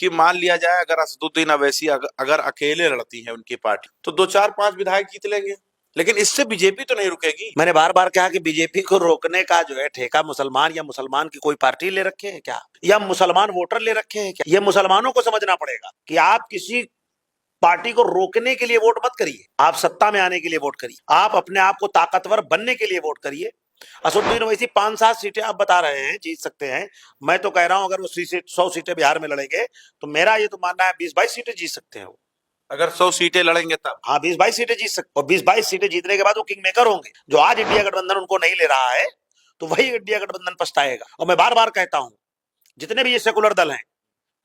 कि मान लिया जाए अगर असदुद्दीन अवैसी अगर अकेले लड़ती है उनकी पार्टी तो 2 4 5 विधायक जीत लेंगे, लेकिन इससे बीजेपी तो नहीं रुकेगी। मैंने बार बार कहा कि बीजेपी को रोकने का जो है ठेका मुसलमान या मुसलमान की कोई पार्टी ले रखे है क्या, या मुसलमान वोटर ले रखे हैं क्या? ये मुसलमानों को समझना पड़ेगा कि आप किसी पार्टी को रोकने के लिए वोट मत करिए, आप सत्ता में आने के लिए वोट करिए, आप अपने आप को ताकतवर बनने के लिए वोट करिए। असदुद्दीन ओवैसी 5-7 सीटें आप बता रहे हैं जीत सकते हैं, मैं तो कह रहा हूं अगर वो 100 सीटें बिहार में लड़ेंगे तो मेरा ये तो मानना है 20-22 सीटें जीत सकते हैं वो। अगर 100 सीटें लड़ेंगे तब हाँ 20-22 सीटें जीत सकते, और 20-22 सीटें जीतने के बाद वो किंग मेकर होंगे। जो आज इंडिया गठबंधन उनको नहीं ले रहा है तो वही इंडिया गठबंधन पछताएगा। और मैं बार बार कहता हूं जितने भी ये सेकुलर दल हैं,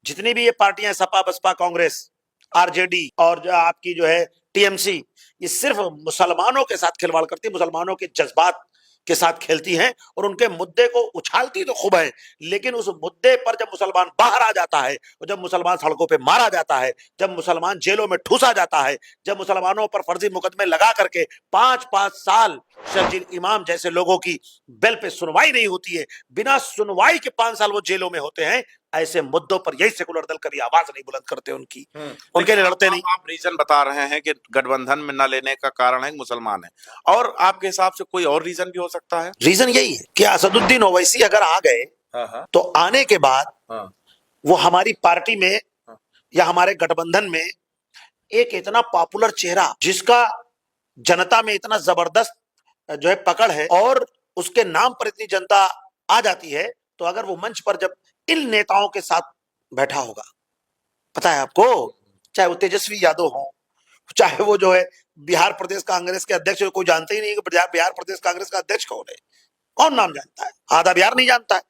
जितनी भी ये पार्टियां, सपा बसपा कांग्रेस आरजेडी और जो आपकी जो है टीएमसी, ये सिर्फ मुसलमानों के साथ खिलवाड़ करती है, मुसलमानों के जज्बात के साथ खेलती हैं और उनके मुद्दे को उछालती तो खूब है, लेकिन उस मुद्दे पर जब मुसलमान बाहर आ जाता है और जब मुसलमान सड़कों पे मारा जाता है, जब मुसलमान जेलों में ठूसा जाता है, जब मुसलमानों पर फर्जी मुकदमे लगा करके 5-5 साल शर्जील इमाम जैसे लोगों की बेल पे सुनवाई नहीं होती है, बिना सुनवाई के 5 साल वो जेलों में होते हैं, ऐसे मुद्दों पर यही सेकुलर दल कभी आवाज नहीं बुलंद करते उनकी, उनके लिए लड़ते नहीं। आप रीजन बता रहे हैं कि गठबंधन में न लेने का कारण है मुसलमान है, और आपके हिसाब से कोई और रीजन भी हो सकता है? रीजन यही है कि असदुद्दीन ओवैसी अगर आ गए तो आने के बाद वो हमारी पार्टी में या हमारे गठबंधन में एक इतना पॉपुलर चेहरा जिसका जनता में इतना जबरदस्त जो है पकड़ है और उसके नाम पर इतनी जनता आ जाती है, तो अगर वो मंच पर जब इन नेताओं के साथ बैठा होगा, पता है आपको, चाहे वो तेजस्वी यादव हो, चाहे वो जो है बिहार प्रदेश कांग्रेस के अध्यक्ष, कोई जानते ही नहीं कि बिहार प्रदेश कांग्रेस का अध्यक्ष कौन है, कौन नाम जानता है, आधा बिहार नहीं जानता है।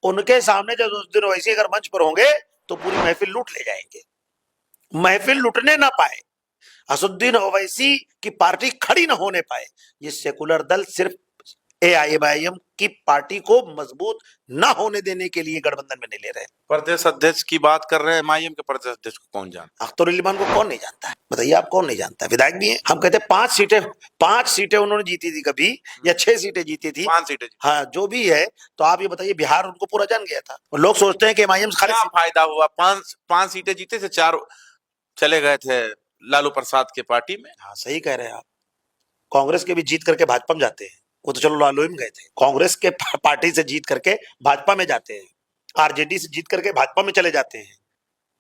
उनके सामने जब उस दिन वैसे अगर मंच पर होंगे तो पूरी महफिल लूट ले जाएंगे, महफिल लूटने ना पाए, असदुद्दीन ओवैसी की पार्टी खड़ी ना होने पाए। ये सेकुलर दल सिर्फ एआईएमआईएम की पार्टी को मजबूत ना होने देने के लिए गठबंधन में नहीं ले रहे। प्रदेश अध्यक्ष की बात कर रहे हैं, एमआईएम के प्रदेश अध्यक्ष को कौन जानता? अख्तर उल इमान को कौन नहीं जानता है, बताइए आप, कौन नहीं जानता है? विधायक भी है, हम कहते हैं 5 सीटें उन्होंने जीती थी कभी, या 6 सीटें जीती थी, 5 सीटें, हाँ जो भी है। तो आप ये बताइए, बिहार उनको पूरा जान गया था, और लोग सोचते हैं कि एमआईएम खाली फायदा हुआ, 5 सीटें जीते थे, 4 चले गए थे लालू प्रसाद के पार्टी में। हाँ सही कह रहे हैं आप, कांग्रेस के भी जीत करके भाजपा में जाते हैं, वो तो चलो लालू में गए थे, कांग्रेस के पार्टी से जीत करके भाजपा में जाते हैं, आरजेडी से जीत करके भाजपा में चले जाते हैं,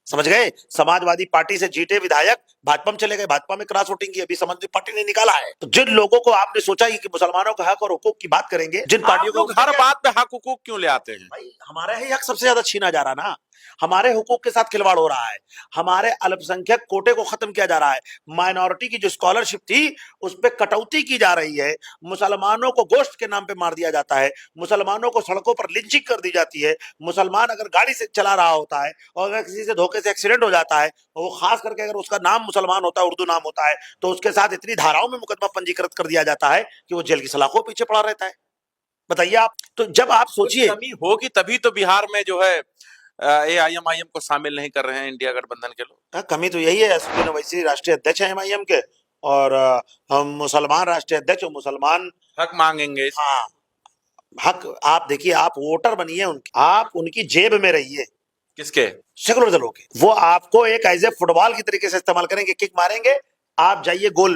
समझ गए। समाजवादी पार्टी से जीते विधायक भाजपा में चले गए, भाजपा में क्रॉस वोटिंग की अभी समाजवादी पार्टी ने निकाला है। तो जिन लोगों को आपने सोचा कि मुसलमानों का हक और हुकूक की बात करेंगे, जिन पार्टियों को हर बात पे हक हुकूक क्यों ले आते हैं? भाई हमारा ही हक सबसे ज्यादा छीना जा रहा ना, हमारे हुकूक के साथ खिलवाड़ हो रहा है, हमारे अल्पसंख्यक कोटे को खत्म किया जा रहा है, माइनॉरिटी की जो स्कॉलरशिप थी उस पर कटौती की जा रही है, मुसलमानों को गोश्त के नाम पे मार दिया जाता है, मुसलमानों को सड़कों पर लिंचिंग कर दी जाती है, मुसलमान अगर गाड़ी से चला रहा होता है और अगर किसी से धोखे से एक्सीडेंट हो जाता है, वो खास करके अगर उसका नाम मुसलमान होता है, उर्दू नाम होता है, तो उसके साथ इतनी धाराओं में मुकदमा पंजीकृत कर दिया जाता है कि वो जेल की सलाखों पीछे पड़ा रहता है। बताइए आप, तो जब आप सोचिए, कमी होगी तभी तो बिहार में जो है एआईएमआईएम को शामिल नहीं कर रहे हैं इंडिया गठबंधन के लोग। कमी तो यही है, असदुद्दीन ओवैसी राष्ट्रीय अध्यक्ष है एमआईएम के, और हम मुसलमान राष्ट्रीय अध्यक्ष, मुसलमान हक मांगेंगे। हाँ हक, आप देखिए, आप वोटर बनिए उनकी, आप उनकी जेब में रहिए। किसके? सेकुलर दलों के। वो आपको एक एज ए फुटबॉल की तरीके से इस्तेमाल करेंगे, किक मारेंगे, आप जाइए गोल